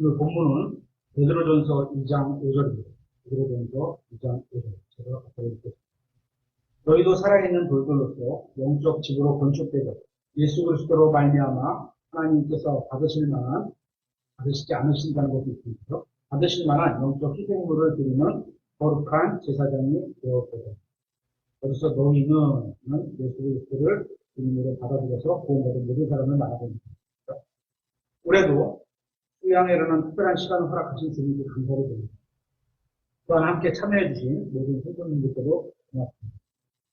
그 본문은 베드로전서 2장 5절입니다. 베드로전서 2장 5절. 제가 갖다 읽겠습니다. 너희도 살아있는 돌들로서 영적 집으로 건축되고 예수 그리스도로 말미암아 하나님께서 받으시지 않으신다는 것이 있습니다. 받으실 만한 영적 희생물을 드리는 거룩한 제사장이 되었거든. 여기서 너희는 예수 그리스도를 주님으로 받아들여서 구원받은 모든 사람을 말하고 있습니다. 올해도 수양회라는 특별한 시간을 허락하신 주님께 감사를 드립니다. 또한 함께 참여해 주신 모든 성도님들께도 고맙습니다.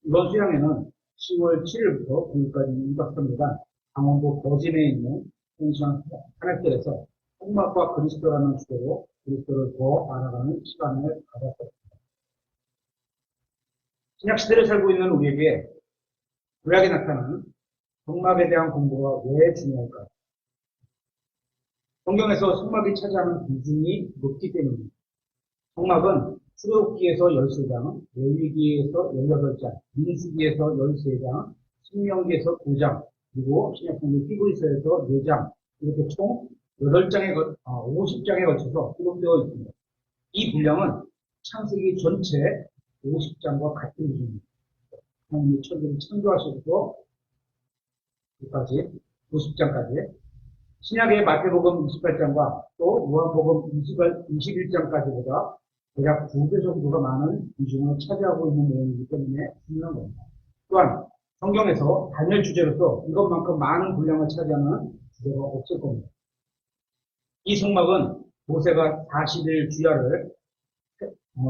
이번 수양회는 10월 7일부터 9일까지 2박 3일간 강원도 거진에 있는 펜션 하늘길에서 성막과 그리스도라는 주제로 그리스도를 더 알아가는 시간을 가졌습니다. 신약시대를 살고 있는 우리에게 구약에 나타나는 성막에 대한 공부가 왜 중요할까요? 성경에서 성막이 차지하는 비중이 높기 때문입니다. 성막은 출애굽기에서 13장, 레위기에서 16장, 민수기에서 13장, 신명기에서 9장, 그리고 신약성경 히브리서에서 4장, 이렇게 총 50장에 걸쳐서 기록되어 있습니다. 이 분량은 창세기 전체 50장과 같은 기준입니다. 하나님이 천지를 창조하시고 여기까지 50장까지 신약의 마태복음 28장과 또 요한복음 21장까지보다 대략 2배 정도가 많은 비중을 차지하고 있는 내용이기 때문에 중요한 겁니다. 또한 성경에서 단일 주제로서 이것만큼 많은 분량을 차지하는 주제가 없을 겁니다. 이 성막은 모세가 40일 주야를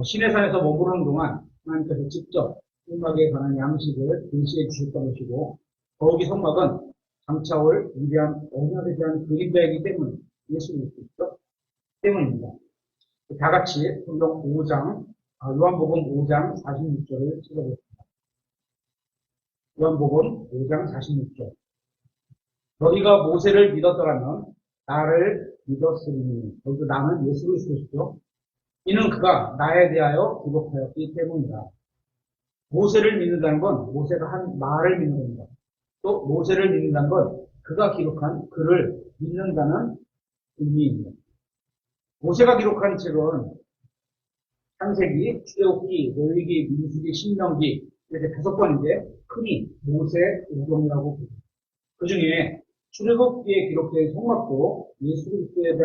시내산에서 머무르는 동안 하나님께서 직접 성막에 관한 양식을 계시해 주셨던 것이고, 더욱이 성막은 장차올 위대한 언약에 대한 그림자이기 때문에 예수 그리스도 때문입니다. 다 같이 성경 5장, 요한복음 5장 46절을 찾아보겠습니다. 요한복음 5장 46절. 너희가 모세를 믿었더라면 나를 믿었으리니. 여기서 나는 예수 그리스도시죠. 이는 그가 나에 대하여 기록하였기 때문이다. 모세를 믿는다는 건 모세가 한 말을 믿는 겁니다. 또 모세를 믿는다는 건 그가 기록한 글을 믿는다는 의미입니다. 모세가 기록한 책은 창세기, 출애굽기, 레위기, 민수기, 신명기 이렇게 5권인데 흔히 모세 오경이라고 부릅니다. 그 중에 출애굽기에 기록된 성막도 예수 그리스도에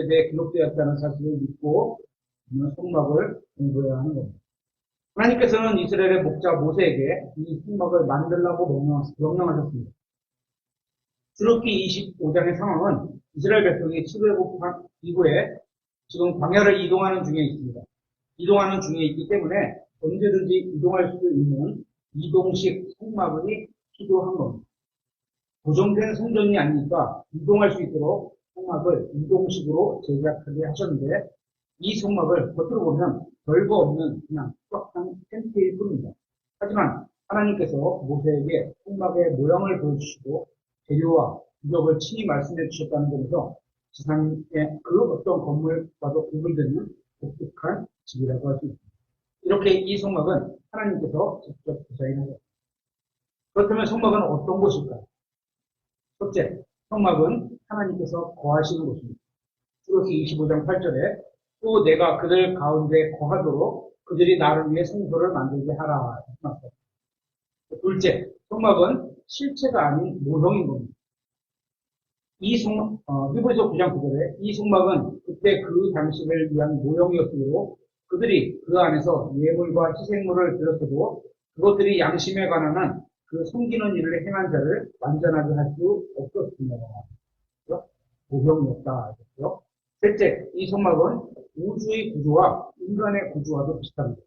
대해 기록되었다는 사실을 믿고 성막을 공부해야 하는 겁니다. 하나님께서는 이스라엘의 목자 모세에게 이 성막을 만들라고 명령하셨습니다. 출애굽기 25장의 상황은 이스라엘 백성이 출애굽한 이후에 지금 광야를 이동하는 중에 있습니다. 이동하는 중에 있기 때문에 언제든지 이동할 수 있는 이동식 성막이 필요한 겁니다. 고정된 성전이 아니니까 이동할 수 있도록 성막을 이동식으로 제작하게 하셨는데, 이 성막을 겉으로 보면 별거 없는 그냥 꽉한 텐트일 뿐입니다. 하지만 하나님께서 모세에게 성막의 모양을 보여주시고 재료와 구역을 친히 말씀해 주셨다는 점에서 지상의 그 어떤 건물과도 구분되는 독특한 집이라고 할 수 있습니다. 이렇게 이 성막은 하나님께서 직접 디자인하셨습니다. 그렇다면 성막은 어떤 곳일까요? 첫째, 성막은 하나님께서 거하시는 곳입니다. 출애굽기 25장 8절에 또 내가 그들 가운데 거하도록 그들이 나를 위해 성소를 만들게 하라. 둘째, 성막은 실체가 아닌 모형인 겁니다. 히브리서 9장 9절에 이 성막은 그때 그 당시를 위한 모형이었으므로 그들이 그 안에서 예물과 희생물을 드렸어도 그것들이 양심에 관한 그 섬기는 일을 행한 자를 완전하게 할 수 없었습니다. 모형이었다. 셋째, 이 성막은 우주의 구조와 인간의 구조와도 비슷합니다.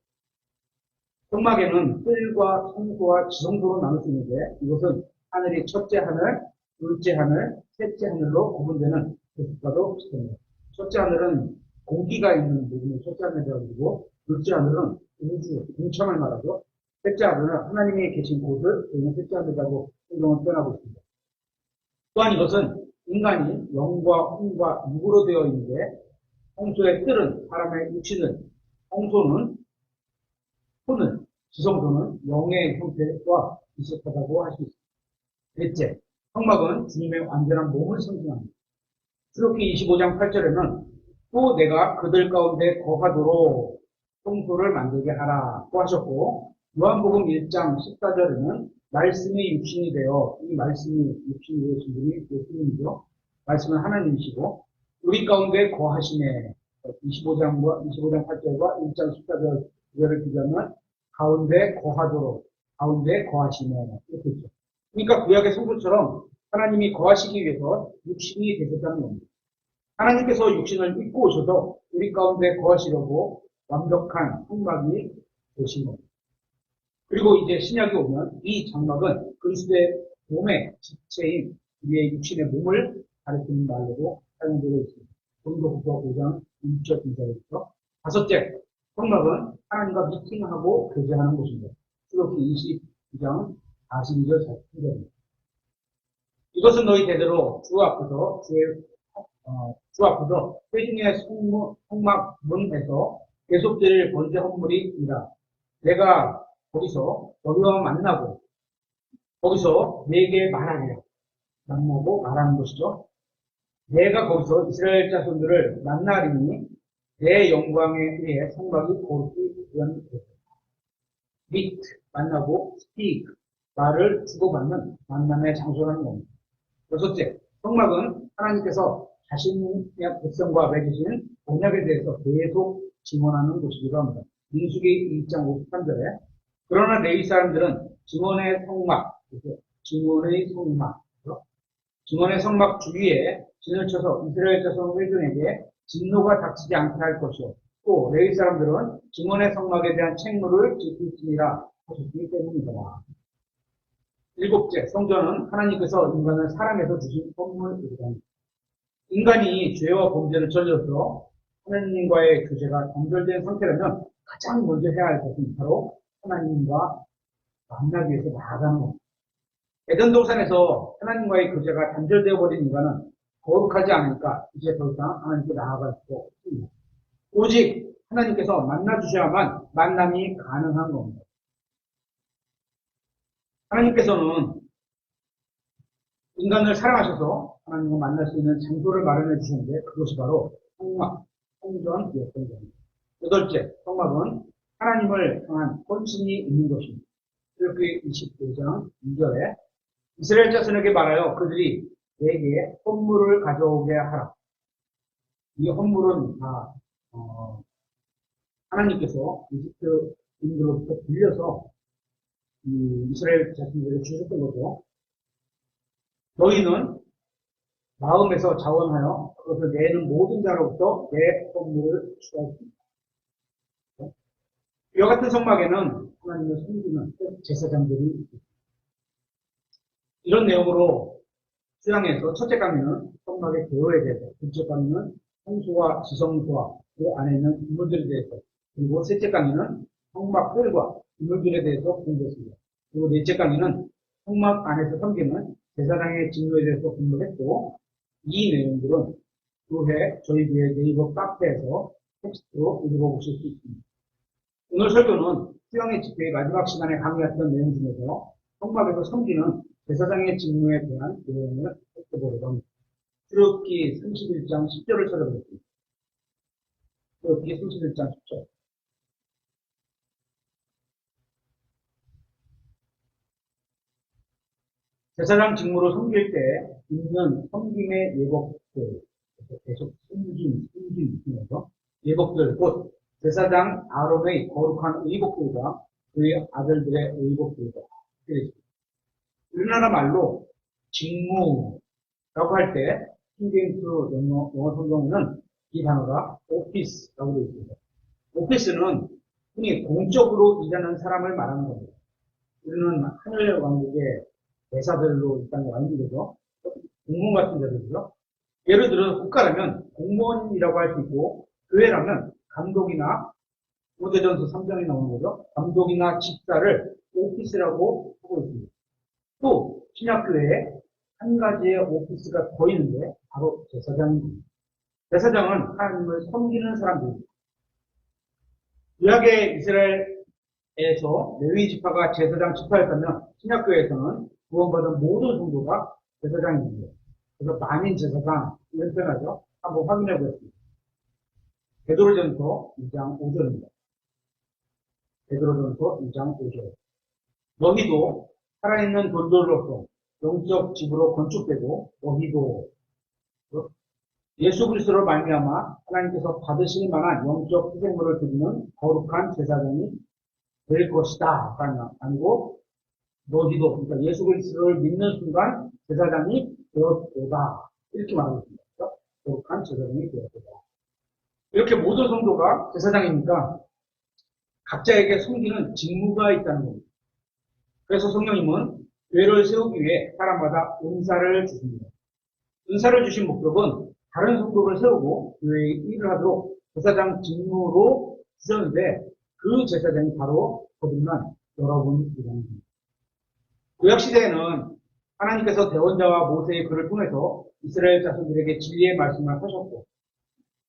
성막에는 뜰과 성소와 지성소로 나눌 수 있는데, 이것은 하늘이 첫째 하늘, 둘째 하늘, 셋째 하늘로 구분되는 것과도 비슷합니다. 첫째 하늘은 공기가 있는 부분을 첫째 하늘이라고 부르고, 둘째 하늘은 우주, 공천을 말하고, 셋째 하늘은 하나님이 계신 곳을 저희는 셋째 하늘이라고 성경을 표현하고 있습니다. 또한 이것은 인간이 영과 혼과 육으로 되어 있는데, 홍소의 뜰은 사람의 육신을, 홍소는 혼을, 지성소는 영의 형태와 비슷하다고 할 수 있습니다. 넷째, 성막은 주님의 완전한 몸을 상징합니다. 출애굽기 25장 8절에는 또 내가 그들 가운데 거하도록 성소를 만들게 하라고 하셨고, 요한복음 1장 14절에는 말씀이 육신이 되어, 이 말씀이 육신이 되신 분이 예수님이죠. 말씀은 하나님이시고 우리 가운데 거하시네. 25장 8절과 1장 14절을 비교하면 가운데 거하도록, 가운데 거하시네, 이렇게 있죠. 그러니까 구약의 성부처럼 하나님이 거하시기 위해서 육신이 되셨다는 겁니다. 하나님께서 육신을 입고 오셔서 우리 가운데 거하시려고 완벽한 성막이 되신 겁니다. 그리고 이제 신약이 오면 이 장막은 그리스도의 몸의 지체인 우리의 육신의 몸을 가리키는 말로도 사용되고 있습니다. 고린도후서 5장 1절 2절에서 다섯째, 성막은 하나님과 미팅하고 교제하는 곳입니다. 출애굽기 22장 42절 43절입니다. 이것은 너희 대대로 주 앞에서 회중의 성막 문에서 계속될 번제 헌물이니라. 내가 거기서 너희와 만나고 거기서 내게 말하리라. 만나고 말하는 것이죠. 내가 거기서 이스라엘 자손들을 만나리니 내 영광에 의해 성막이 거룩히 구현되었다. meet, 만나고 speak, 말을 주고받는 만남의 장소라는 겁니다. 여섯째, 성막은 하나님께서 자신의 백성과 맺으신 언약에 대해서 계속 증언하는 곳이기도 합니다. 민수기 1장 53절에 그러나 레위 사람들은 증언의 성막 주위에 진을 쳐서 이스라엘 자손 회중에게 진노가 닥치지 않게 할 것이요. 또 레위 사람들은 증언의 성막에 대한 책무를 지킬지니라 하셨기 때문이다. 일곱째, 성전은 하나님께서 인간을 사랑해서 주신 선물입니다. 인간이 죄와 범죄를 저질러서 하나님과의 교제가 단절된 상태라면 가장 먼저 해야 할 것은 바로 하나님과 만나기 위해서 나아가는 겁니다. 에덴 동산에서 하나님과의 교제가 단절되어 버린 인간은 거룩하지 않으니까 이제 더 이상 하나님께 나아갈 수 없습니다. 오직 하나님께서 만나주셔야만 만남이 가능한 겁니다. 하나님께서는 인간을 사랑하셔서 하나님과 만날 수 있는 장소를 마련해 주셨는데 그것이 바로 성막, 성전이었던 겁니다. 여덟째, 성막은 하나님을 향한 헌신이 있는 것입니다. 출애굽기 25장 2절에 이스라엘 자손에게 말하여 그들이 내게 헌물을 가져오게 하라. 이 헌물은 다 하나님께서 이집트 인들로부터 빌려서 이스라엘 자손들에게 주셨던 거죠. 너희는 마음에서 자원하여 그것을 내는 모든 자로부터 내 헌물을 취하였습니다. 이와 같은 성막에는 하나님을 섬기는 제사장들이 있습니다. 이런 내용으로 수양에서 첫째 강의는 성막의 개요에 대해서, 둘째 강의는 성소와 지성소와 그 안에 있는 인물들에 대해서, 그리고 셋째 강의는 성막 뜰과 인물들에 대해서 공부했습니다. 그리고 넷째 강의는 성막 안에서 섬기는 제사장의 직무에 대해서 공부를 했고, 이 내용들은 교회, 저희 교회 네이버 카페에서 텍스트로 읽어보실 수 있습니다. 오늘 설교는 수양의 집회의 마지막 시간에 강의했던 내용 중에서 성막에서 섬기는 제사장의 직무에 대한 내용을 살펴보려고 합니다. 출애굽기 31장 10절을 찾아보겠습니다. 출애굽기 31장 10절. 제사장 직무로 섬길 때 있는 섬김의 예법들, 계속 섬김이면서 예법들, 곧 제사장 아론의 거룩한 의복들과 그의 아들들의 의복들과 우리나라 말로 직무라고 할 때 킹제임스 영어 성경에는 이 단어가 오피스라고 되어 있습니다. 오피스는 흔히 공적으로 일하는 사람을 말하는 겁니다. 우리는 하늘 왕국의 대사들로 일단 완전히 되죠. 공무원 같은 자들이죠. 예를 들어 국가라면 공무원이라고 할 수 있고 교회라면 감독이나 고대전서 3장에 나오는 거죠. 감독이나 집사를 오피스라고 하고 있습니다. 또 신약교회에 한 가지의 오피스가 더 있는데 바로 제사장입니다. 제사장은 하나님을 섬기는 사람들입니다. 구약의 이스라엘에서 레위 지파가 제사장 지파였다면 신약교회에서는 구원받은 모든 성도가 제사장입니다. 그래서 만인 제사장 이런 표현하죠. 한번 확인해 보겠습니다. 베드로전서 2장 5절입니다. 베드로전서 2장 5절. 너희도 살아있는 돌들로서 영적 집으로 건축되고 너희도 예수 그리스도로 말미암아 하나님께서 받으실 만한 영적 희생물을 드리는 거룩한 제사장이 될 것이다. 아니고 너희도 그러니까 예수 그리스도를 믿는 순간 제사장이 되었다. 이렇게 말하고 있습니다. 거룩한 제사장이 되었다. 이렇게 모든 성도가 제사장이니까 각자에게 섬기는 직무가 있다는 겁니다. 그래서 성령님은 교회를 세우기 위해 사람마다 은사를 주십니다. 은사를 주신 목적은 다른 성도를 세우고 교회의 일을 하도록 제사장 직무로 주셨는데 그 제사장이 바로 거듭난 여러분이랍니다. 구약시대에는 하나님께서 대언자와 모세의 글을 통해서 이스라엘 자손들에게 진리의 말씀을 하셨고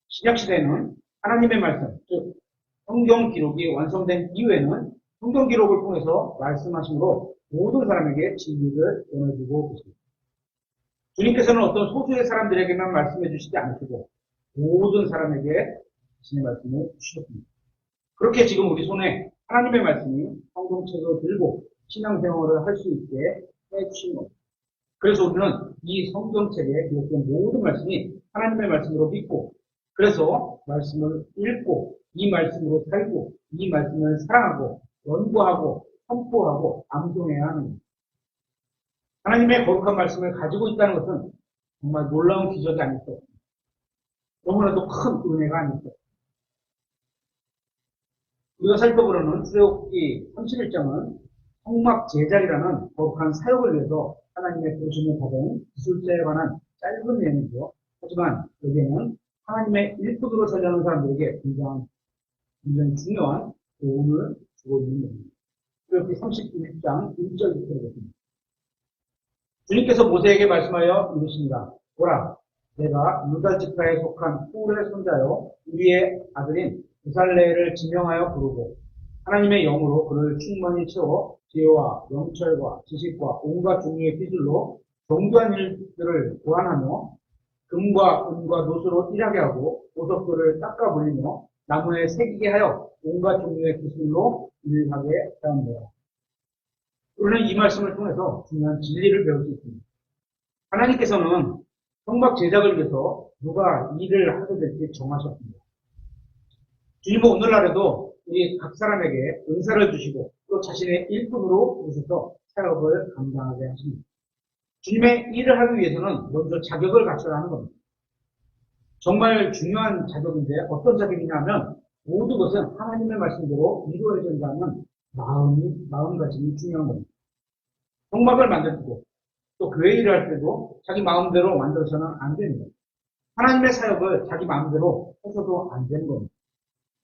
신약시대에는 하나님의 말씀, 즉 성경 기록이 완성된 이후에는 성경 기록을 통해서 말씀하심으로 모든 사람에게 진리를 전해주고 계십니다. 주님께서는 어떤 소수의 사람들에게만 말씀해 주시지 않으시고 모든 사람에게 신의 말씀을 주셨습니다. 그렇게 지금 우리 손에 하나님의 말씀이 성경책을 들고 신앙생활을 할 수 있게 해주신 겁니다. 그래서 우리는 이 성경책에 기록된 모든 말씀이 하나님의 말씀으로 믿고 그래서 말씀을 읽고 이 말씀으로 살고 이 말씀을 사랑하고 연구하고 선포하고 암송해야 하는 겁니다. 하나님의 거룩한 말씀을 가지고 있다는 것은 정말 놀라운 기적이 아닐 수 없습니다. 너무나도 큰 은혜가 아닐 수 없습니다. 우리가 살펴보려는 출애굽기 31장은 성막 제작이라는 거룩한 사역을 위해서 하나님의 부르심을 받은 기술자에 관한 짧은 내용이죠. 하지만 여기에는 하나님의 일꾼으로 살려는 사람들에게 굉장히 중요한 도움을 주고 있는 겁니다. 출애굽기 31장 1절부터 보겠습니다. 주님께서 모세에게 말씀하여 이르십니다. 보라, 내가 유다 지파에 속한 훌의 손자요 우리의 아들인 부살레를 지명하여 부르고 하나님의 영으로 그를 충만히 채워 지혜와 영철과 지식과 온갖 종류의 기술로 정교한 일들을 고안하며 금과 은과 노수로 일하게 하고 보석들을 닦아 불리며 나무에 새기게 하여 온갖 종류의 기술로 일하게 하였노라. 우리는 이 말씀을 통해서 중요한 진리를 배울 수 있습니다. 하나님께서는 성막 제작을 위해서 누가 일을 하게 될지 정하셨습니다. 주님은 오늘날에도 우리 각 사람에게 은사를 주시고 또 자신의 일꾼으로 부르셔서 사역을 감당하게 하십니다. 주님의 일을 하기 위해서는 먼저 자격을 갖춰야 하는 겁니다. 정말 중요한 자격인데 어떤 자격이냐면 모든 것은 하나님의 말씀대로 이루어야 된다는 마음가짐이 중요한 겁니다. 성막을 만들 때도 또 교회 일을 할 때도 자기 마음대로 만들어서는 안 됩니다. 하나님의 사역을 자기 마음대로 해서도 안 되는 겁니다.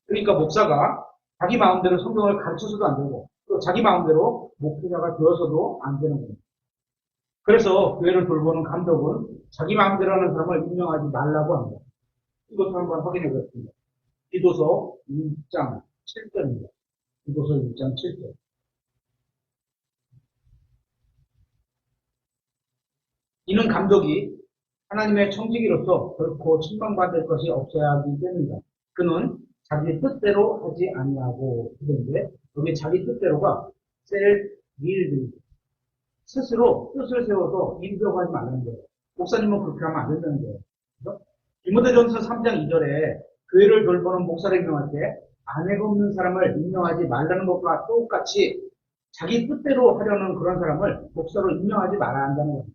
그러니까 목사가 자기 마음대로 성경을 가르쳐서도 안 되고 또 자기 마음대로 목회자가 되어서도 안 되는 겁니다. 그래서 교회를 돌보는 감독은 자기 마음대로 하는 사람을 임명하지 말라고 합니다. 이것도 한번 확인해 보겠습니다. 기도서 1장 7절입니다. 기도서 1장 7절. 이는 감독이 하나님의 청지기로서 결코 책망받을 것이 없어야 하기 때문이다. 그는 자기 뜻대로 하지 아니하고 그런데 여기 자기 뜻대로가 셀 스스로 뜻을 세워서 일하려고 하지 말라는 거예요. 목사님은 그렇게 하면 안 된다는 거예요. 디모데전서 3장 2절에 교회를 돌보는 목사를 임명할 때 아내가 없는 사람을 임명하지 말라는 것과 똑같이 자기 뜻대로 하려는 그런 사람을 목사로 임명하지 말아야 한다는 거예요.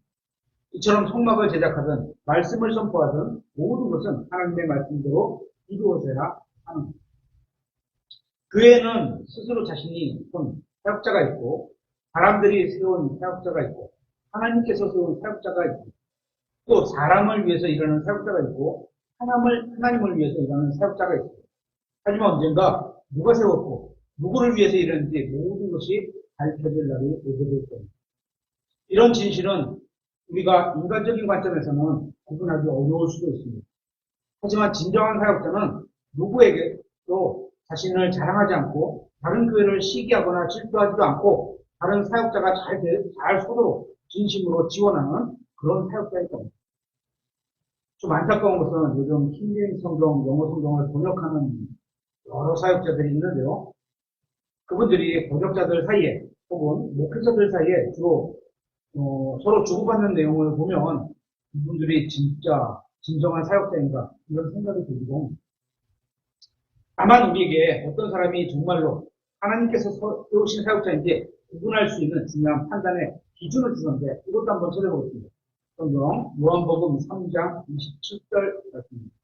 이처럼 성막을 제작하든 말씀을 선포하든 모든 것은 하나님의 말씀대로 이루어져야 하는 겁니다. 교회는 스스로 자신이 선 사역자가 있고 사람들이 세운 사역자가 있고 하나님께서 세운 사역자가 있고 또 사람을 위해서 일하는 사역자가 있고 하나님을 위해서 일하는 사역자가 있고 하지만 언젠가 누가 세웠고 누구를 위해서 일하는지 모든 것이 밝혀질 날이 오게 될 겁니다. 이런 진실은 우리가 인간적인 관점에서는 구분하기 어려울 수도 있습니다. 하지만 진정한 사역자는 누구에게도 자신을 자랑하지 않고 다른 교회를 시기하거나 질투하지도 않고 다른 사역자가 잘 서도록 진심으로 지원하는 그런 사역자일 겁니다. 좀 안타까운 것은 요즘 킹제임스 성경, 영어 성경을 번역하는 여러 사역자들이 있는데요. 그분들이 번역자들 사이에 혹은 목회자들 사이에 주로 서로 주고받는 내용을 보면 이분들이 진짜 진정한 사역자인가 이런 생각이 들고 다만 우리에게 어떤 사람이 정말로 하나님께서 세우신 사역자인지 구분할 수 있는 중요한 판단의 기준을 주는데 이것도 한번 찾아보겠습니다. 성경 요한복음 3장 27절 말씀입니다.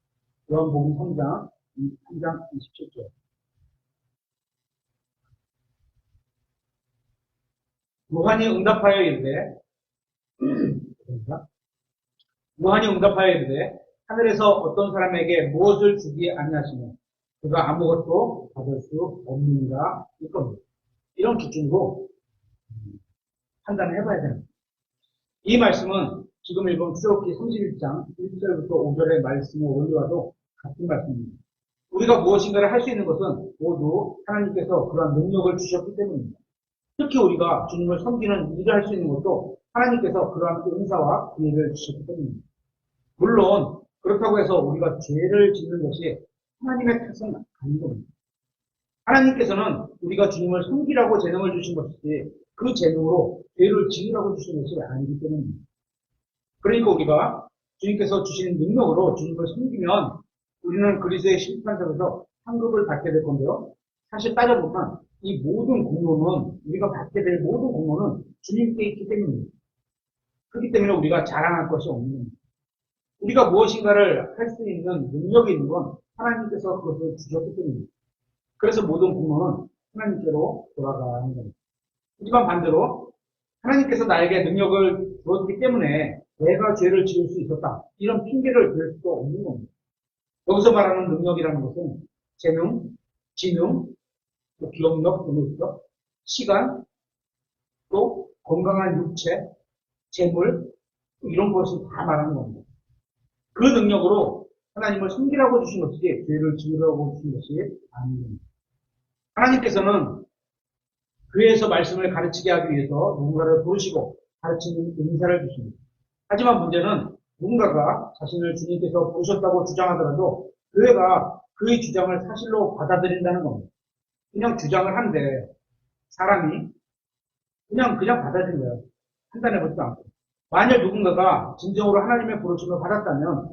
요한복음 3장 27절. 요한이 응답하여 이르되 요한이 응답하여 이르되 하늘에서 어떤 사람에게 무엇을 주지 아니하시며 그가 아무것도 받을 수 없느니라 일 겁니다. 이런 기준으로 판단을 해봐야 됩니다. 이 말씀은 지금 읽은 출애굽기 31장 1절부터 5절의 말씀의 원리와도 같은 말씀입니다. 우리가 무엇인가를 할 수 있는 것은 모두 하나님께서 그러한 능력을 주셨기 때문입니다. 특히 우리가 주님을 섬기는 일을 할 수 있는 것도 하나님께서 그러한 은사와 기회를 주셨기 때문입니다. 물론 그렇다고 해서 우리가 죄를 짓는 것이 하나님의 탓은 아닌 겁니다. 하나님께서는 우리가 주님을 섬기라고 재능을 주신 것이지 그 재능으로 죄를 지으라고 주신 것이 아니기 때문입니다. 그러니까 우리가 주님께서 주신 능력으로 주님을 섬기면 우리는 그리스도의 심판석에서 상급을 받게 될 건데요. 사실 따져보면 이 모든 공로는 우리가 받게 될 모든 공로는 주님께 있기 때문입니다. 그렇기 때문에 우리가 자랑할 것이 없는 겁니다. 우리가 무엇인가를 할 수 있는 능력이 있는 건 하나님께서 그것을 주셨기 때문입니다. 그래서 모든 공로는 하나님께로 돌아가는 겁니다. 하지만 반대로 하나님께서 나에게 능력을 주었기 때문에 내가 죄를 지을 수 있었다. 이런 핑계를 댈 수도 없는 겁니다. 여기서 말하는 능력이라는 것은 재능, 지능, 기억력, 의무력, 시간, 또 건강한 육체, 재물 이런 것을 다 말하는 겁니다. 그 능력으로 하나님을 섬기라고 주신 것이지 죄를 지으라고 주신 것이 아닙니다. 하나님께서는 교회에서 말씀을 가르치게 하기 위해서 누군가를 부르시고 가르치는 은사를 주십니다. 하지만 문제는 누군가가 자신을 주님께서 부르셨다고 주장하더라도 교회가 그의 주장을 사실로 받아들인다는 겁니다. 그냥 주장을 하는데 사람이 그냥 받아들여요. 판단해보지도 않고. 만약 누군가가 진정으로 하나님의 부르심을 받았다면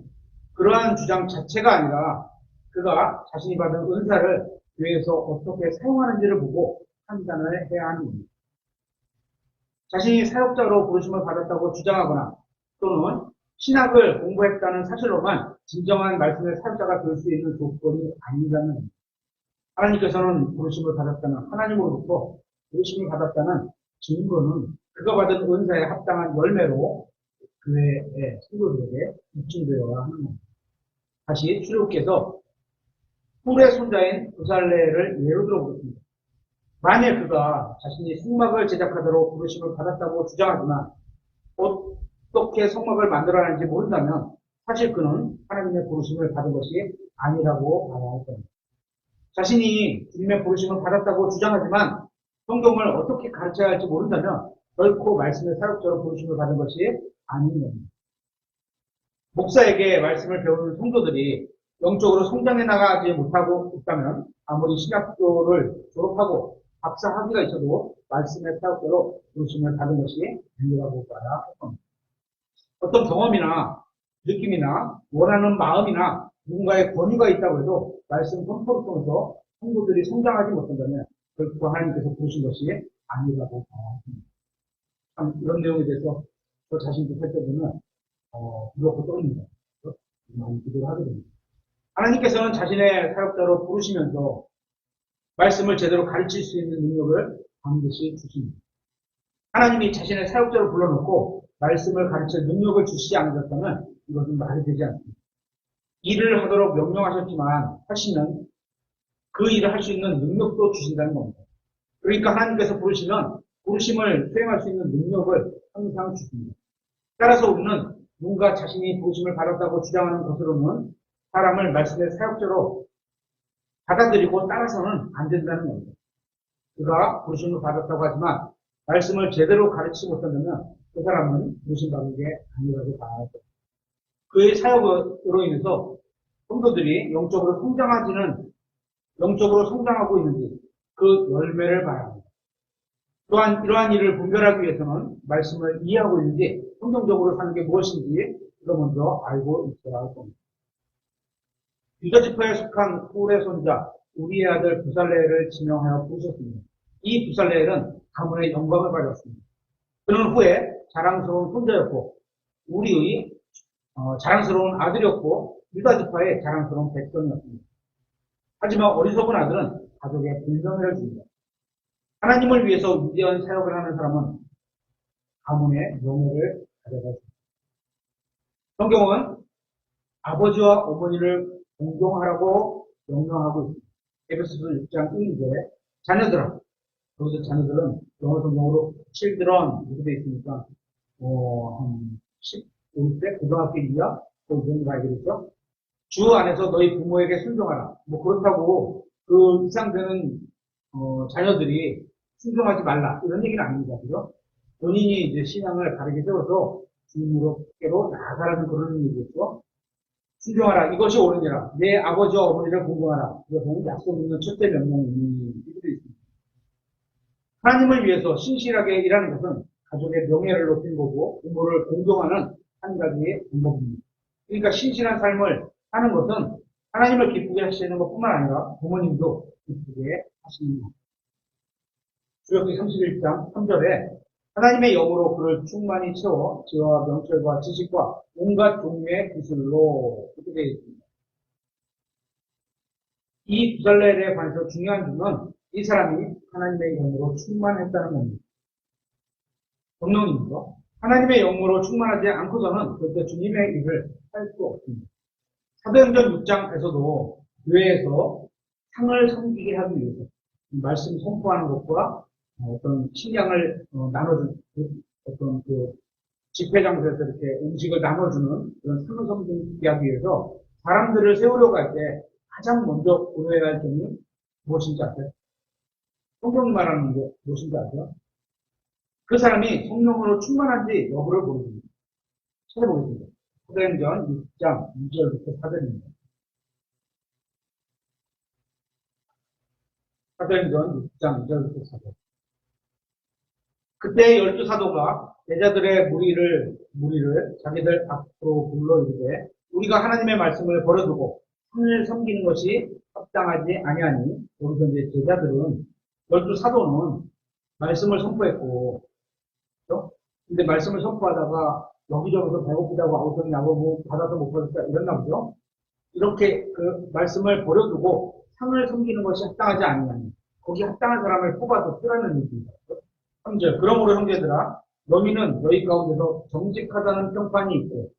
그러한 주장 자체가 아니라 그가 자신이 받은 은사를 교회에서 어떻게 사용하는지를 보고 판단을 해야 하는 겁니다. 자신이 사역자로 부르심을 받았다고 주장하거나 또는 신학을 공부했다는 사실로만 진정한 말씀의 사역자가 될 수 있는 조건이 아니라는 겁니다. 하나님께서는 부르심을 받았다는 하나님으로부터 부르심을 받았다는 증거는 그가 받은 은사에 합당한 열매로 교회의 성도들에게 입증되어야 하는 겁니다. 다시 출애굽기에서 뿔의 손자인 부살레를 예로 들어보겠습니다. 만일 그가 자신이 성막을 제작하도록 부르심을 받았다고 주장하지만 어떻게 성막을 만들어야하는지 모른다면 사실 그는 하나님의 부르심을 받은 것이 아니라고 봐야 할 겁니다. 자신이 주님의 부르심을 받았다고 주장하지만 성경을 어떻게 가르쳐야 할지 모른다면 결코 말씀의 사역자로 부르심을 받은 것이 아닌 겁니다. 목사에게 말씀을 배우는 성도들이 영적으로 성장해 나가지 못하고 있다면 아무리 신학교를 졸업하고 박사 학위가 있어도 말씀의 사역자로 부르심을 받은 것이 아니라고 봐야 할 겁니다. 어떤 경험이나 느낌이나 원하는 마음이나 누군가의 권위가 있다고 해도 말씀 선포를 통해서 성도들이 성장하지 못한다면 결코 하나님께서 부르신 것이 아니라고 봐야 합니다. 참 이런 내용에 대해서 저 자신도 살펴보면 부럽고 떨립니다. 많이 기도를 하게 됩니다. 하나님께서는 자신의 사역자로 부르시면서 말씀을 제대로 가르칠 수 있는 능력을 반드시 주십니다. 하나님이 자신의 사역자로 불러놓고 말씀을 가르칠 능력을 주시지 않으셨다면 이것은 말이 되지 않습니다. 일을 하도록 명령하셨지만 하시면 그 일을 할 수 있는 능력도 주신다는 겁니다. 그러니까 하나님께서 부르시면 부르심을 수행할 수 있는 능력을 항상 주십니다. 따라서 우리는 누군가 자신이 부르심을 받았다고 주장하는 것으로는 사람을 말씀의 사역자로 받아들이고 따라서는 안 된다는 겁니다. 그가 부르심을 받았다고 하지만 말씀을 제대로 가르치지 못한다면 그 사람은 부르심 받은 게 아니라고 봐야 합니다. 그의 사역으로 인해서 성도들이 영적으로 성장하고 있는지 그 열매를 봐야 합니다. 또한 이러한 일을 분별하기 위해서는 말씀을 이해하고 있는지 성경적으로 사는 게 무엇인지 그거 먼저 알고 있어야 할 겁니다. 유다 지파에 속한 훌의 손자 우리의 아들 부살레를 지명하여 부르셨습니다. 이 부살레는 가문의 영광을 가졌습니다. 그는 후에 자랑스러운 손자였고 우리의 자랑스러운 아들이었고 유다 지파의 자랑스러운 백성이었습니다. 하지만 어리석은 아들은 가족의 불명예를 줍니다. 하나님을 위해서 위대한 사역을 하는 사람은 가문의 명예를 가져가십니다. 성경은 아버지와 어머니를 존경하라고 명령하고 있습니다. 에베소서 6장 1절에 자녀들아, 여기서 자녀들은 영어 성경으로 children 이렇게 되어 있으니까 한 15세 고등학교 이하 그 정도 가야 되겠죠. 주 안에서 너희 부모에게 순종하라. 뭐 그렇다고 그 이상 되는 자녀들이 순종하지 말라 이런 얘기는 아닙니다. 그죠? 본인이 이제 신앙을 바르게 세워서 주님으로께로 나아가라는 그런 얘기겠죠. 순종하라. 이것이 옳으니라. 내 아버지와 어머니를 공경하라. 이것은 약속 있는 첫째 명령이 있습니다. 하나님을 위해서 신실하게 일하는 것은 가족의 명예를 높이는 거고 부모를 공경하는 한 가지의 방법입니다. 그러니까 신실한 삶을 하는 것은 하나님을 기쁘게 하시는 것뿐만 아니라 부모님도 기쁘게 하시는 것. 출애굽기 31장 3절에 하나님의 영으로 그를 충만히 채워 지혜와 명철과 지식과 온갖 종류의 기술로 이렇게 되어 있습니다. 이 부살렐에 관해서 중요한 점은 이 사람이 하나님의 영으로 충만했다는 겁니다. 성령님도 하나님의 영으로 충만하지 않고서는 절대 주님의 일을 할 수 없습니다. 사도행전 6장에서도 교회에서 상을 섬기게 하기 위해서 말씀 선포하는 것과 어떤 식량을 나눠주는 어떤 그 집회장소에서 이렇게 음식을 나눠주는 그런 상을 섬기게 하기 위해서 사람들을 세우려고 할 때 가장 먼저 고려해야 할 점이 무엇인지 아세요? 성경이 말하는 게 무엇인지 아세요? 그 사람이 성령으로 충만한지 여부를 모릅니다. 찾아보겠습니다. 사도행전 6장 2절부터 4절입니다. 사도행전 6장 2절부터 4절. 그때 12사도가 제자들의 무리를 자기들 앞으로 불러 이르되 우리가 하나님의 말씀을 버려두고 하늘을 섬기는 것이 합당하지 아니하니 여기서 이제 제자들은 12사도는 말씀을 선포했고 그렇죠? 근데 말씀을 선포하다가 여기저기서 배고프다고 아우성이 나고 뭐 받아서 못 받았다 이랬나 보죠. 이렇게 그 말씀을 버려두고 상을 섬기는 것이 합당하지 아니하니 거기 합당한 사람을 뽑아서 쓰라는 얘기입니다. 3절 그러므로 형제들아 너희는 너희 가운데서 정직하다는 평판이 있고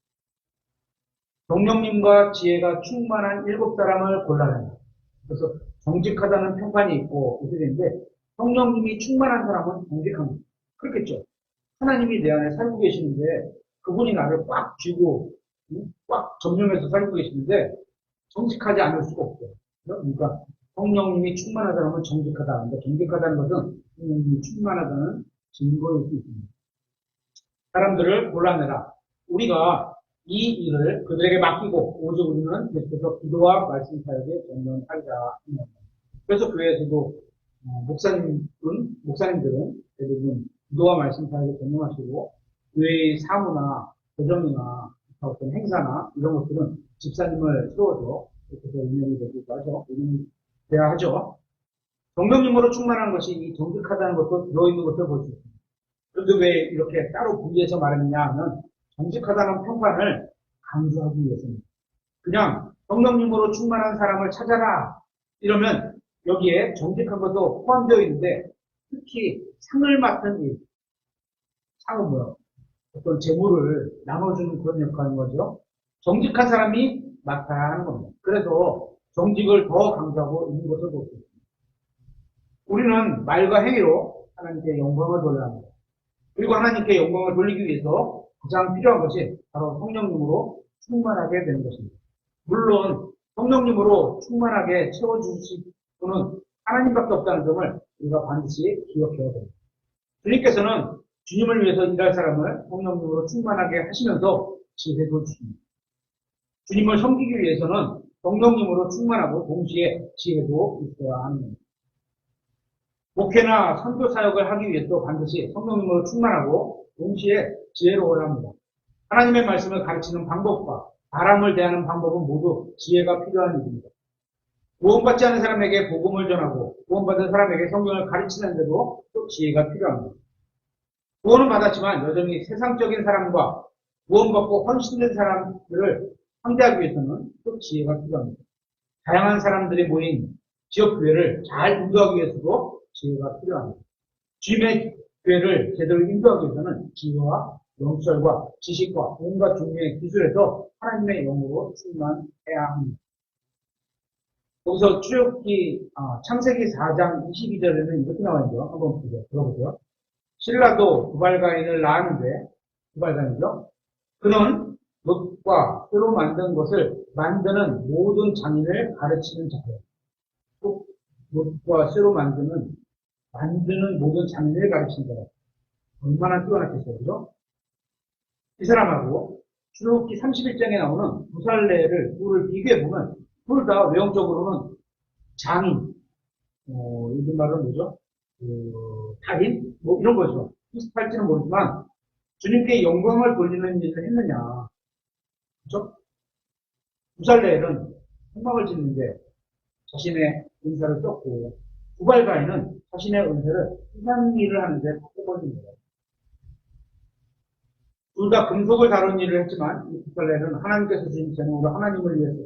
성령님과 지혜가 충만한 7사람을 골라내라. 그래서 정직하다는 평판이 있고 이렇게 되는데 성령님이 충만한 사람은 정직합니다. 그렇겠죠. 하나님이 내 안에 살고 계시는데 그분이 나를 꽉 쥐고 꽉 점령해서 살고 계시는데 정직하지 않을 수가 없어요. 그러니까 성령님이 충만한 사람은 정직하다. 그러니까 정직하다는 것은 성령님이 충만하다는 증거일 수 있습니다. 사람들을 골라내라. 우리가 이 일을 그들에게 맡기고 오직 우리는 계속해서 기도와 말씀 사역에 전념하리라. 그래서 교회에서도 목사님들은 대부분 기도와 말씀 사역에 전념하시고 교회의 사무나 교정이나 어떤 행사나 이런 것들은 집사님을 세워서 그렇게 운영이 되기도 하죠. 돼야 하죠. 성령님으로 충만한 것이 이 정직하다는 것도 들어있는 것을 볼 수 있습니다. 그런데 왜 이렇게 따로 분리해서 말했느냐 하면 정직하다는 평판을 강조하기 위해서입니다. 그냥 성령님으로 충만한 사람을 찾아라 이러면 여기에 정직한 것도 포함되어 있는데 특히 상을 맡은 일, 상은 뭐요? 어떤 재물을 나눠주는 그런 역할인 거죠. 정직한 사람이 맡아야 하는 겁니다. 그래서 정직을 더 강조하고 있는 것을 볼 수 있습니다. 우리는 말과 행위로 하나님께 영광을 돌려야 합니다. 그리고 하나님께 영광을 돌리기 위해서 가장 필요한 것이 바로 성령님으로 충만하게 되는 것입니다. 물론 성령님으로 충만하게 채워주실 분은 하나님밖에 없다는 점을 우리가 반드시 기억해야 됩니다. 주님께서는 주님을 위해서 일할 사람을 성령님으로 충만하게 하시면서 지혜도 주십니다. 주님을 섬기기 위해서는 성령님으로 충만하고 동시에 지혜도 있어야 하는 겁니다. 목회나 선교 사역을 하기 위해서도 반드시 성령님으로 충만하고 동시에 지혜로워야 합니다. 하나님의 말씀을 가르치는 방법과 사람을 대하는 방법은 모두 지혜가 필요한 일입니다. 구원받지 않은 사람에게 복음을 전하고 구원받은 사람에게 성경을 가르치는데도 또 지혜가 필요합니다. 구원은 받았지만 여전히 세상적인 사람과 구원받고 헌신된 사람들을 상대하기 위해서는 또 지혜가 필요합니다. 다양한 사람들이 모인 지역교회를 잘 인도하기 위해서도 지혜가 필요합니다. 주님의 교회를 제대로 인도하기 위해서는 지혜와 영설과 지식과 온갖 종류의 기술에서 하나님의 영으로 충만해야 합니다. 여기서 출애굽기 창세기 4장 22절에는 이렇게 나와 있죠. 한번 보세요. 들어보세요. 신라도 두발가인을 낳았는데, 두발가인이죠. 그는 놋과 쇠로 만든 것을 만드는 모든 장인을 가르치는 자예요. 놋과 쇠로 만드는 모든 장인을 가르치는 자예요. 얼마나 뛰어났겠어요, 그죠? 이 사람하고 출애굽기 31장에 나오는 둘을 비교해보면 둘 다 외형적으로는 장인, 요즘 말은 뭐죠? 달인? 뭐 이런 거죠. 비슷할지는 모르지만 주님께 영광을 돌리는 일을 했느냐. 그렇죠? 두살레엘은 성막을 짓는데 자신의 은사를 썼고 두발가인은 자신의 은사를 희생 일을 하는데 써버린 거예요. 둘 다 금속을 다룬 일을 했지만 이 두살레엘은 하나님께서 주신 재능으로 하나님을 위해서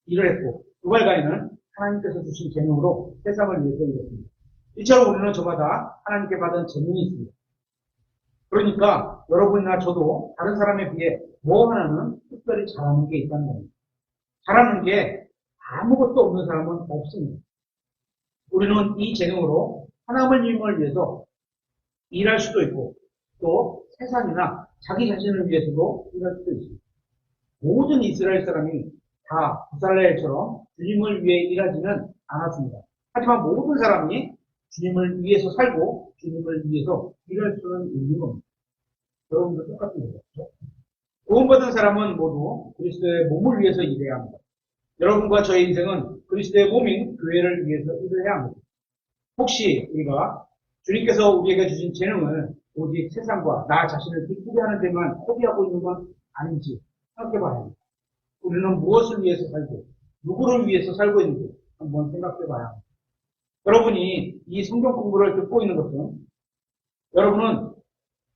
일을 했고 두발가인은 하나님께서 주신 재능으로 세상을 위해서 일했습니다. 이처럼 우리는 저마다 하나님께 받은 재능이 있습니다. 그러니까 여러분이나 저도 다른 사람에 비해 뭐 하나는 특별히 잘하는 게 있다는 겁니다. 잘하는 게 아무것도 없는 사람은 없습니다. 우리는 이 재능으로 하나님을 위해서 일할 수도 있고 또 세상이나 자기 자신을 위해서도 일할 수도 있습니다. 모든 이스라엘 사람이 다 부살레엘처럼 주님을 위해 일하지는 않았습니다. 하지만 모든 사람이 주님을 위해서 살고 주님을 위해서 일할 수는 있는 겁니다. 여러분도 똑같은 거죠. 구원받은 사람은 모두 그리스도의 몸을 위해서 일해야 합니다. 여러분과 저의 인생은 그리스도의 몸인 교회를 위해서 일을 해야 합니다. 혹시 우리가 주님께서 우리에게 주신 재능을 오직 세상과 나 자신을 기쁘게 하는 데만 허비하고 있는 건 아닌지 생각해 봐야 합니다. 우리는 무엇을 위해서 살고 누구를 위해서 살고 있는지 한번 생각해 봐야 합니다. 여러분이 이 성경 공부를 듣고 있는 것은 여러분은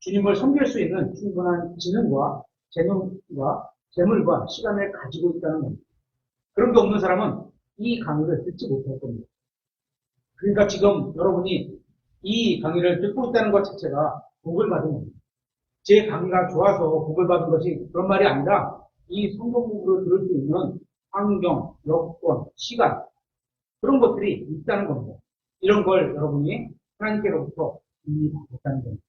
주님을 섬길 수 있는 충분한 지능과 재능과 재물과 시간을 가지고 있다는 겁니다. 그런 게 없는 사람은 이 강의를 듣지 못할 겁니다. 그러니까 지금 여러분이 이 강의를 듣고 있다는 것 자체가 복을 받은 겁니다. 제 강의가 좋아서 복을 받은 것이 그런 말이 아니라 이 성경 공부를 들을 수 있는 환경, 여건, 시간 그런 것들이 있다는 겁니다. 이런 걸 여러분이 하나님께로부터 이미 받았다는 겁니다.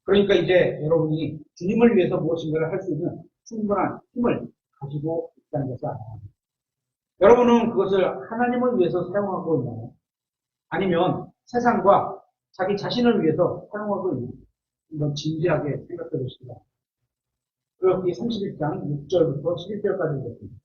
그러니까 이제 여러분이 주님을 위해서 무엇인가를 할 수 있는 충분한 힘을 가지고 있다는 것을 알아야 합니다. 여러분은 그것을 하나님을 위해서 사용하고 있나요? 아니면 세상과 자기 자신을 위해서 사용하고 있나요? 한번 진지하게 생각해 보십시다. 그렇게 31장 6절부터 11절까지 읽었습니다.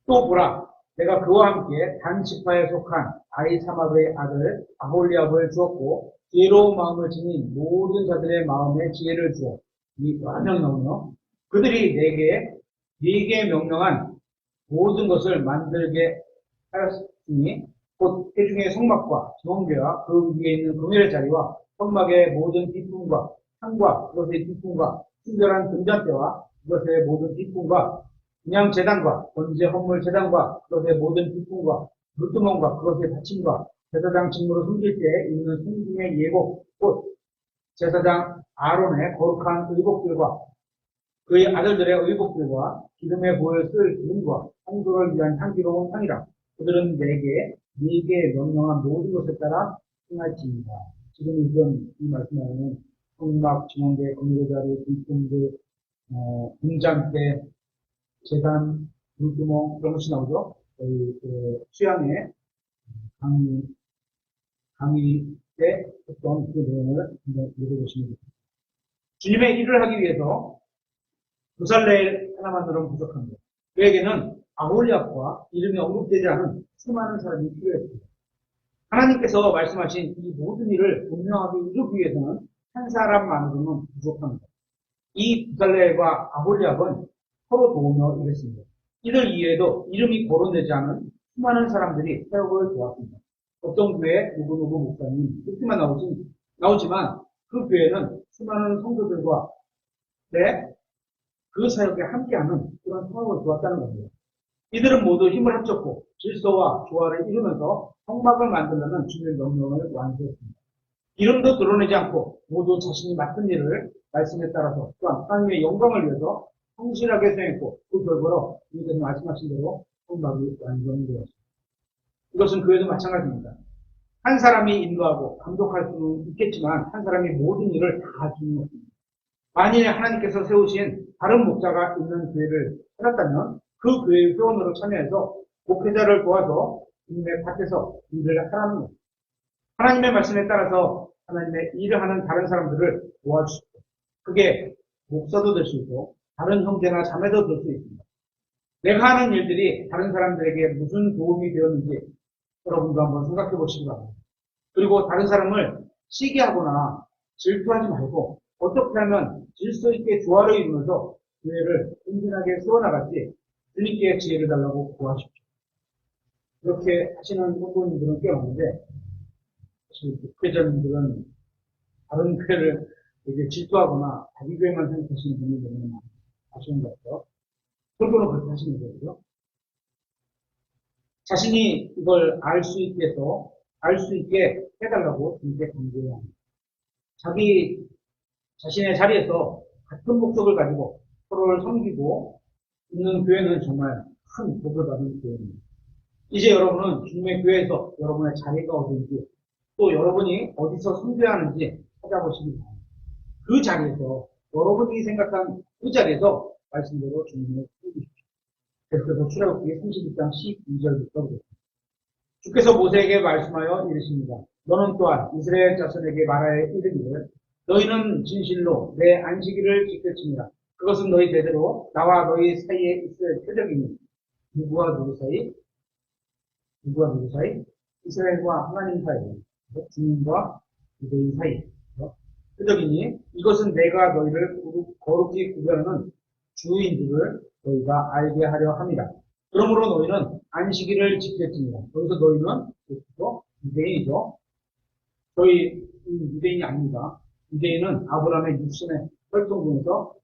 또 보라, 내가 그와 함께 단 지파에 속한 아히사막의 아들 아홀리압을 주었고 지혜로운 마음을 지닌 모든 자들의 마음에 지혜를 주어 이 여러 명 나오며 그들이 네게 명령한 모든 것을 만들게 하였으니 곧 회중의 성막과 정원궤와 그 위에 있는 금일의 자리와 성막의 모든 뒷품과 창과 그것의 뒷품과 순결한 금잔대와 그것의 모든 뒷품과 그냥 제단과 번제 헌물 제단과 그것의 모든 뒷품과 물두멍과 그것의 받침과 제사장 직무로 숨길 때 입는 순중의 예복 곧 제사장 아론의 거룩한 의복들과 그의 아들들의 의복들과 기름의 보혈 쓸 기름과 성도를 위한 향기로운 향이라. 그들은 네게 명령한 모든 것에 따라 행할지니라. 지금 읽은 이 말씀에는 성막, 증언대, 금괴자리, 뒷품들, 금잔대, 제단, 물구멍 이런 것이 나오죠. 수양의 강의 때 했던 그 내용을 한번 읽어보시면 됩니다. 주님의 일을 하기 위해서 부살렐 하나만으로는 부족합니다. 그에게는 아홀리압과 이름이 언급되지 않은 수많은 사람이 필요했습니다. 하나님께서 말씀하신 이 모든 일을 분명하게 이루기 위해서는 한 사람만으로는 부족합니다. 이 부살렐과 아홀리압은 서로 도우며 일했습니다. 이들 이외에도 이름이 거론되지 않은 수많은 사람들이 사역을 도왔습니다. 어떤 교회 누구누구 목사님 이렇게만 나오지만 그 교회는 수많은 성도들과 그 사역에 함께하는 그런 사역을 도왔다는 겁니다. 이들은 모두 힘을 합쳤고 질서와 조화를 이루면서 성막을 만들려는 주님의 명령을 완수했습니다. 이름도 드러내지 않고 모두 자신이 맡은 일을 말씀에 따라서 또한 하나님의 영광을 위해서 성실하게 수행했고 그 결과로 이들은 말씀하신 대로 성막이 완성이 되었습니다. 이것은 교회도 마찬가지입니다. 한 사람이 인도하고 감독할 수는 있겠지만 한 사람이 모든 일을 다 할 수는 없습니다. 만일에 하나님께서 세우신 다른 목자가 있는 교회를 찾았다면 그 교회의 회원으로 참여해서 목회자를 도와서 주님의 밭에서 일을 하라는 것입니다. 하나님의 말씀에 따라서 하나님의 일을 하는 다른 사람들을 도와주십시오. 그게 목사도 될 수 있고 다른 형제나 자매도 될 수 있습니다. 내가 하는 일들이 다른 사람들에게 무슨 도움이 되었는지 여러분도 한번 생각해 보시기 바랍니다. 그리고 다른 사람을 시기하거나 질투하지 말고 어떻게 하면 질서 있게 조화를 이루면서 교회를 든든하게 세워나갈지 주님께 지혜를 달라고 구하십시오. 이렇게 하시는 성도님들은 꽤 많은데 사실 목회자님들은 다른 교회를 되게 질투하거나 자기 교회만 생각하시는 분이 너무 아쉬운 것 같아요. 설교는 그렇게 하시는 거고요. 자신이 이걸 알 수 있게 해달라고 주님께 강조해야 합니다. 자신의 자리에서 같은 목적을 가지고 서로를 섬기고 있는 교회는 정말 큰 복을 받는 교회입니다. 이제 여러분은 주님의 교회에서 여러분의 자리가 어딘지 또 여러분이 어디서 섬겨야 하는지 찾아보시기 바랍니다. 그 자리에서 여러분이 생각한 그 자리에서 말씀대로 주님을 섬기십시오. 계속해서 출애굽기 32장 12절부터 보겠습니다. 주께서 모세에게 말씀하여 이르십니다. 너는 또한 이스라엘 자손에게 말하여 이르기를 너희는 진실로 내 안식일을 지켰으니라. 그것은 너희 대대로 나와 너희 사이에 있을 표적이니 누구와 누구 사이? 이스라엘과 하나님 사이, 주님과 유대인 사이. 표적이니 이것은 내가 너희를 거룩히 구별하는 주인 줄을 너희가 알게 하려 함이라. 그러므로 너희는 안식일을 지켰습니다. 여기서 너희는 유대인이죠. 저희 유대인이 아닙니다. 유대인은 아브라함의 육신의 혈통 중에서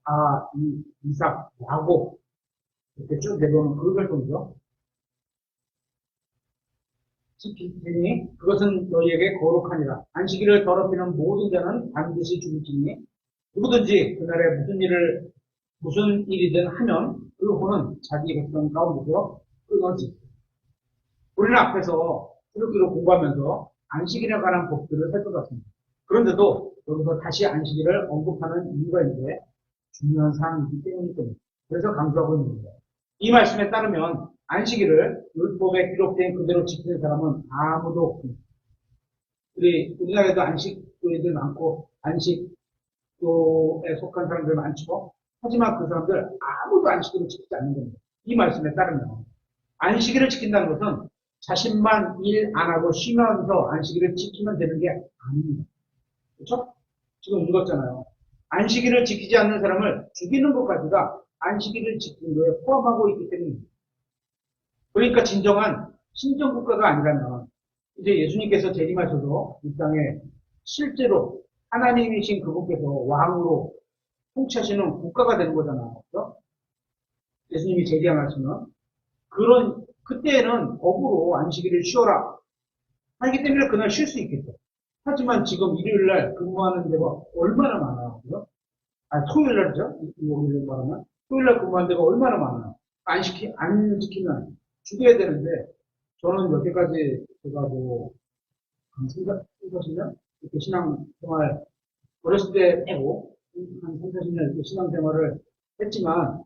이삭, 야곱 이렇게 쭉 내려오는 그 혈통이죠. 지키니 그것은 너희에게 거룩하니라. 안식일을 더럽히는 모든 자는 반드시 죽을지니 누구든지 그날에 무슨 일이든 하면 그 혼은 자기 백성 가운데서 끊어지. 우리는 앞에서 출애굽기로 공부하면서 안식일에 관한 법들을 살펴봤습니다. 그런데도 여기서 다시 안식일을 언급하는 이유가 있는데 중요한 사항이기 때문입니다. 그래서 강조하고 있는 겁니다. 이 말씀에 따르면 안식일을 율법에 기록된 그대로 지키는 사람은 아무도 없습니다. 우리나라에도 안식교회들 많고 안식교에 속한 사람들 많죠. 하지만 그 사람들 아무도 안식일을 지키지 않는 겁니다. 이 말씀에 따르면 안식일을 지킨다는 것은 자신만 일 안 하고 쉬면서 안식일을 지키면 되는 게 아닙니다. 그렇죠? 지금 읽었잖아요. 안식일을 지키지 않는 사람을 죽이는 것까지가 안식일을 지키는 거에 포함하고 있기 때문입니다. 그러니까 진정한 신정국가가 아니라면 이제 예수님께서 재림하셔서 이 땅에 실제로 하나님이신 그분께서 왕으로 통치하시는 국가가 되는 거잖아요. 그렇죠? 예수님이 재림하시면 그때는 법으로 안식일을 쉬어라 하기 때문에 그날 쉴 수 있겠죠. 하지만 지금 일요일날 근무하는 데가 얼마나 많아요. 그죠? 토요일날이죠. 일요일 말하면 토요일날 근무하는 데가 얼마나 많아요. 안 지키면 죽여야 되는데 저는 여태까지 제가 한 30년 이렇게 신앙생활 어렸을 때 빼고 한 30년 이렇게 신앙생활을 했지만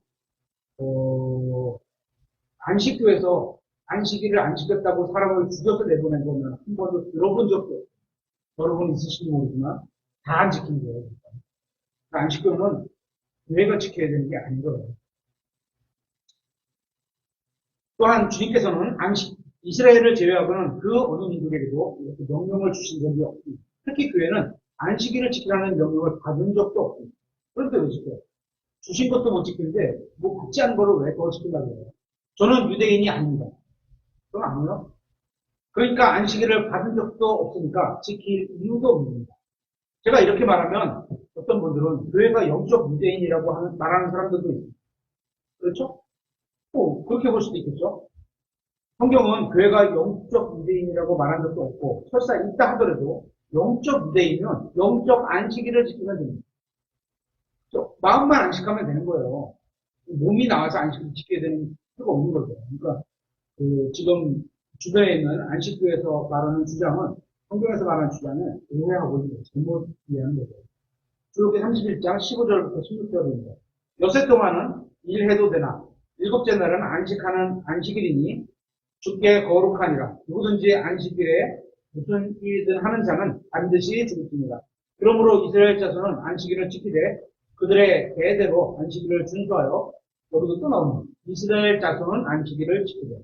안식교에서 안식일을 안 지켰다고 사람을 죽여서 내보낸 거는 한 번도 들어본 적도 여러 번 있으실지 모르지만 다 안 지킨 거예요. 안식교는 교회가 지켜야 되는 게 아닌 거예요. 또한 주님께서는 이스라엘을 제외하고는 그 어느 민족에게도 이렇게 명령을 주신 적이 없습니다. 특히 교회는 안식일을 지키라는 명령을 받은 적도 없습니다. 그런데 왜 지켜요? 주신 것도 못 지키는데 뭐 받지 않은 거를 왜 더 지키려고 해요? 저는 유대인이 아닙니다. 그건 아니에요. 그러니까 안식일을 받은 적도 없으니까 지킬 이유도 없습니다. 제가 이렇게 말하면 어떤 분들은 교회가 영적 유대인이라고 말하는 사람들도 있습니다. 그렇죠? 그렇게 볼 수도 있겠죠? 성경은 교회가 영적 유대인이라고 말한 적도 없고 설사 있다 하더라도 영적 유대인은 영적 안식일을 지키면 됩니다. 마음만 안식하면 되는 거예요. 몸이 나와서 안식을 지켜야 되는 필요가 없는 거죠. 그러니까 지금 주변에 있는 안식교에서 말하는 주장은 성경에서 말하는 주장을 오해하고 있는 거죠. 잘못 이해하는 거죠. 출애굽기 31장 15절부터 16절입니다. 여세 동안은 일해도 되나 일곱째 날은 안식하는 안식일이니 주께 거룩하니라. 누구든지 안식일에 무슨 일이든 하는 자는 반드시 죽습니다. 그러므로 이스라엘 자손은 안식일을 지키되 그들의 대대로 안식일을 준수하여 여기도 또 나옵니다. 이스라엘 자손은 안식일을 지키되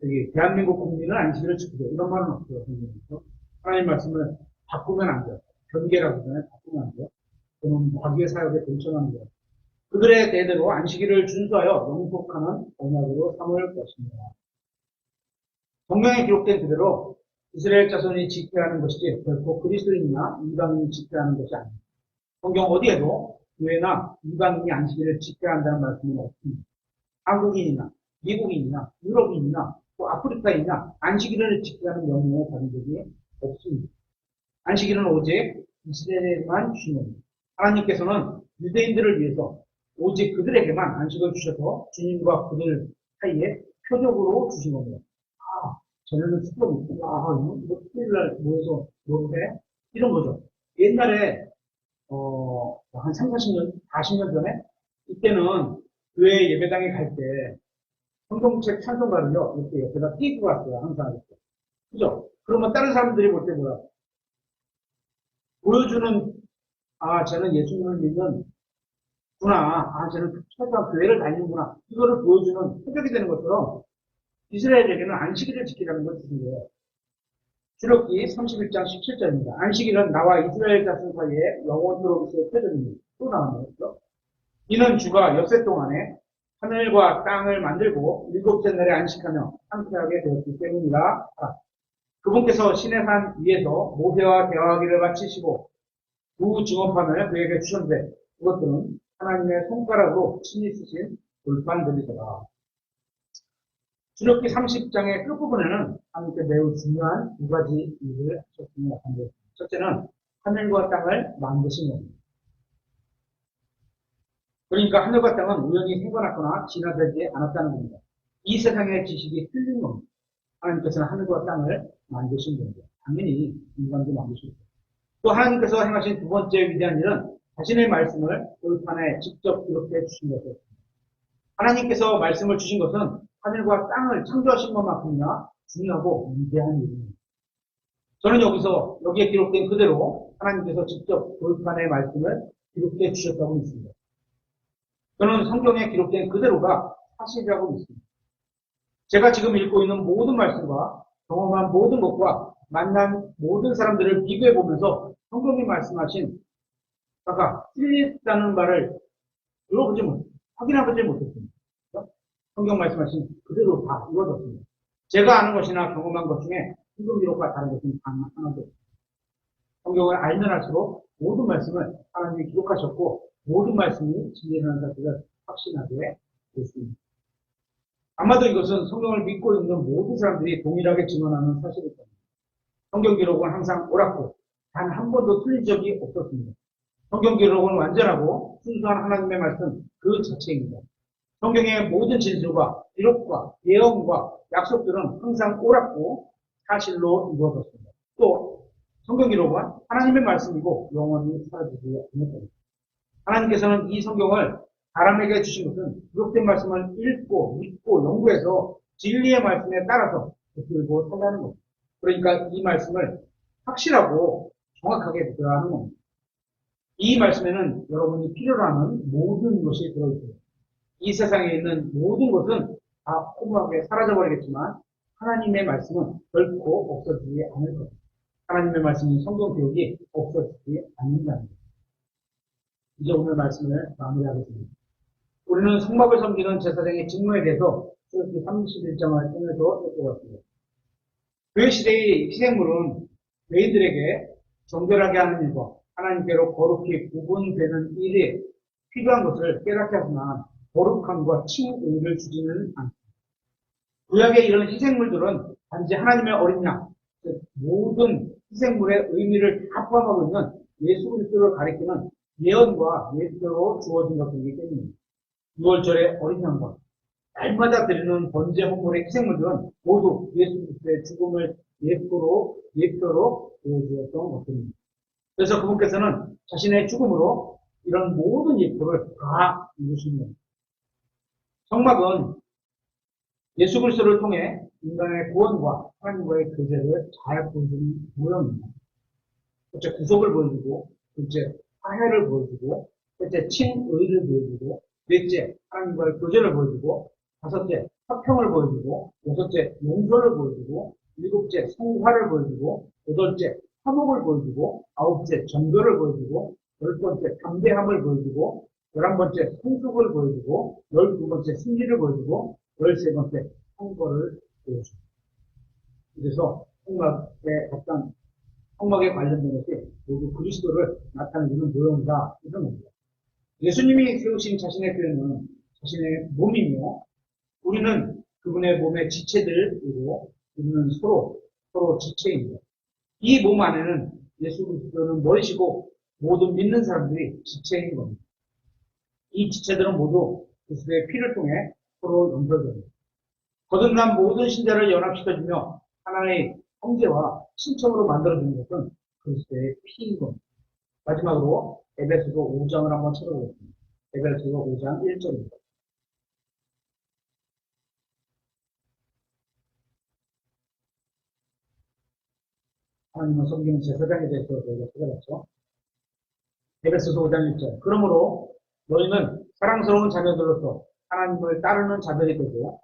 여기 대한민국 국민은 안식일을 지키되 이런 말은 없어요. 하나님 말씀을 바꾸면 안 돼요. 변개라고 하잖아요. 바꾸면 안 돼요. 그는 과거의 사역에 동참하는 거예요. 그들의 대대로 안식일을 준수하여 영속하는 언약으로 삼을 것입니다. 성경에 기록된 그대로 이스라엘 자손이 지켜야 하는 것이지 결코 그리스도인이나 이방인이 지켜야 하는 것이 아닙니다. 성경 어디에도 교회나 이방인이 안식일을 지켜야 한다는 말씀은 없습니다. 한국인이나 미국인이나 유럽인이나 또 아프리카인이나 안식일을 지켜야 하는 명령을 받은 적이 없습니다. 안식일은 오직 이스라엘에만 주신 겁니다. 하나님께서는 유대인들을 위해서 오직 그들에게만 안식을 주셔서 주님과 그들 사이에 표적으로 주신 겁니다. 쟤네는 축복 있고, 이거 토요일날 모여서 노는데 이런 거죠. 옛날에, 한 3, 40년, 40년 전에, 이때는 교회 예배당에 갈 때, 성경책 찬송가를요, 이렇게 옆에다 띄고 갔어요, 항상 이렇게. 그죠? 그러면 다른 사람들이 볼 때 뭐야? 보여주는, 쟤는 예수님을 믿는 구나. 쟤는 철저한 교회를 다니는구나. 이거를 보여주는 표적이 되는 것처럼, 이스라엘에게는 안식일을 지키라는 걸 주신 거예요. 출애굽기 31장 17절입니다. 안식일은 나와 이스라엘 자손 사이에 영원토록 있을 표적입니다. 또 나왔네요. 이는 주가 엿새 동안에 하늘과 땅을 만들고 일곱째 날에 안식하며 상쾌하게 되었기 때문이라. 그분께서 시내산 위에서 모세와 대화하기를 마치시고 두 증언판을 그에게 주셨는데 그것들은 하나님의 손가락으로 친히 쓰신 돌판들이더라. 출애굽기 30장의 끝부분에는 하나님께 매우 중요한 두 가지 일을 하셨음을 나타내고 있습니다. 첫째는 하늘과 땅을 만드신 겁니다. 그러니까 하늘과 땅은 우연히 생겨났거나 진화되지 않았다는 겁니다. 이 세상의 지식이 틀린 겁니다. 하나님께서는 하늘과 땅을 만드신 겁니다. 당연히 인간도 만드셨고 또 하나님께서 행하신 두 번째 위대한 일은 자신의 말씀을 돌판에 직접 기록해 주신 것이었습니다. 하나님께서 말씀을 주신 것은 하늘과 땅을 창조하신 것만큼이나 중요하고 위대한 일입니다. 저는 여기에 기록된 그대로 하나님께서 직접 돌판의 말씀을 기록해 주셨다고 믿습니다. 저는 성경에 기록된 그대로가 사실이라고 믿습니다. 제가 지금 읽고 있는 모든 말씀과 경험한 모든 것과 만난 모든 사람들을 비교해 보면서 성경이 말씀하신 아까 틀렸다는 말을 확인해보지 못했습니다. 성경 말씀하신 그대로 다 이루어졌습니다. 제가 아는 것이나 경험한 것 중에 성경 기록과 다른 것은 단 하나도 없습니다. 성경을 알면 할수록 모든 말씀을 하나님이 기록하셨고 모든 말씀이 진리라는 사실을 확신하게 됐습니다. 아마도 이것은 성경을 믿고 있는 모든 사람들이 동일하게 증언하는 사실일 겁니다. 성경 기록은 항상 옳았고 단 한 번도 틀린 적이 없었습니다. 성경 기록은 완전하고 순수한 하나님의 말씀 그 자체입니다. 성경의 모든 진술과 기록과 예언과 약속들은 항상 옳았고 사실로 이루어졌습니다. 또 성경 기록은 하나님의 말씀이고 영원히 사라지지 않을 겁니다. 하나님께서는 이 성경을 사람에게 주신 것은 기록된 말씀을 읽고 믿고 연구해서 진리의 말씀에 따라서 붙들고 살라는 겁니다. 그러니까 이 말씀을 확실하고 정확하게 믿어야 하는 겁니다. 이 말씀에는 여러분이 필요로 하는 모든 것이 들어있어요. 이 세상에 있는 모든 것은 다 허무하게 사라져버리겠지만 하나님의 말씀은 결코 없어지지 않을 겁니다. 하나님의 말씀이 성경 교육이 없어지지 않는다는 거예요. 이제 오늘 말씀을 마무리하겠습니다. 우리는 성막을 섬기는 제사장의 직무에 대해서 출애굽기 31장을 통해서 살펴봤습니다. 그 시대의 희생물은 죄인들에게 정결하게 하는 일과 하나님께로 거룩히 구분되는 일에 필요한 것을 깨닫게 하지만 거룩함과 칭의를 주지는 않습니다. 구약의 이런 희생물들은 단지 하나님의 어린 양, 즉 모든 희생물의 의미를 다 포함하고 있는 예수 그리스도를 가리키는 예언과 예표로 주어진 것이기 때문입니다. 6월절의 어린 양과 날마다 드리는 번제 헌물의 희생물들은 모두 예수 그리스도의 죽음을 예표로 보여주었던 것입니다. 그래서 그분께서는 자신의 죽음으로 이런 모든 예표를 다 이루신 겁니다. 성막은 예수 그리스도를 통해 인간의 구원과 하나님과의 교제를 잘 보여주는 모형입니다. 첫째, 구속을 보여주고, 둘째, 화해를 보여주고, 셋째, 칭의를 보여주고, 넷째, 하나님과의 교제를 보여주고, 다섯째, 화평을 보여주고, 여섯째, 용서를 보여주고, 일곱째, 성화를 보여주고, 여덟째, 화목을 보여주고, 아홉째, 정결을 보여주고, 열 번째, 담대함을 보여주고, 11번째, 성숙을 보여주고, 12번째, 승리를 보여주고, 13번째, 선거를 보여줍니다. 그래서 성막에 관련된 것이 모두 그리스도를 나타내주는 모형이다. 이런 겁니다. 예수님이 세우신 자신의 교회는 자신의 몸이며 우리는 그분의 몸의 지체들이고 우리는 서로 지체입니다. 이 몸 안에는 예수 그리스도는 머리시고 모든 믿는 사람들이 지체인 겁니다. 이 지체들은 모두 그리스도의 피를 통해 서로 연결됩니다. 거듭난 모든 신자를 연합시켜주며 하나의 형제와 친척으로 만들어주는 것은 그리스도의 피인 겁니다. 마지막으로 에베소서 5장을 한번 찾아보겠습니다. 에베소서 5장 1절입니다. 하나님을 섬기는 제사장에 대해서 저희가 찾아봤죠. 에베소서 5장 1절. 그러므로 너희는 사랑스러운 자녀들로서 하나님을 따르는 자들이 되고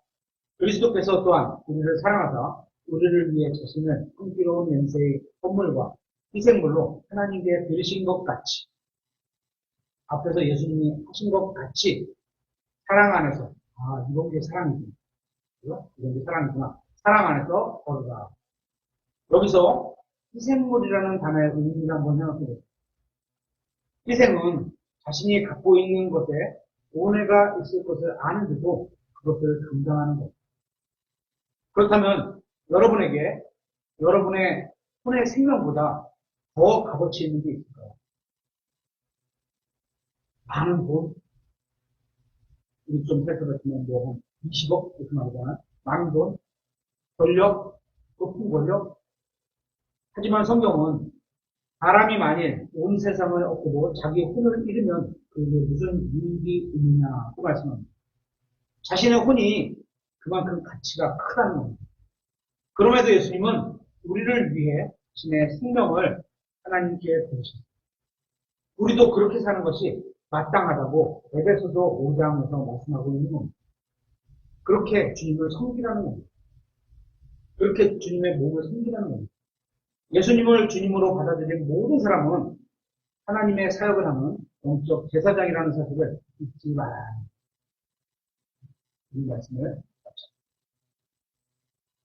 그리스도께서 또한 우리를 사랑하사 우리를 위해 자신을 향기로운 냄새의 선물과 희생물로 하나님께 드리신 것 같이 앞에서 예수님이 하신 것 같이 사랑 안에서 이런 게 사랑이구나. 이런 게 사랑이구나. 사랑 안에서 걸어라. 여기서 희생물이라는 단어의 의미를 한번 생각해 보세요. 희생은 자신이 갖고 있는 것에 오해가 있을 것을 아는데도 그것을 감당하는 것. 그렇다면 여러분에게 여러분의 혼의 생명보다 더 값어치 있는 게 있을까요? 많은 돈? 우리 좀 살펴봤으면 뭐 한 20억? 이렇게 말하잖아요. 많은 돈? 권력? 높은 권력? 하지만 성경은 사람이 만일 온 세상을 얻고도 자기 혼을 잃으면 그게 무슨 유익이 있느냐고 말씀합니다. 자신의 혼이 그만큼 가치가 크다는 겁니다. 그럼에도 예수님은 우리를 위해 자신의 생명을 하나님께 드리셨습니다. 우리도 그렇게 사는 것이 마땅하다고 에베소서 5장에서 말씀하고 있는 겁니다. 그렇게 주님을 섬기라는 겁니다. 그렇게 주님의 몸을 섬기라는 겁니다. 예수님을 주님으로 받아들인 모든 사람은 하나님의 사역을 하는 영적 제사장이라는 사실을 잊지 말아야 합니다. 이 말씀을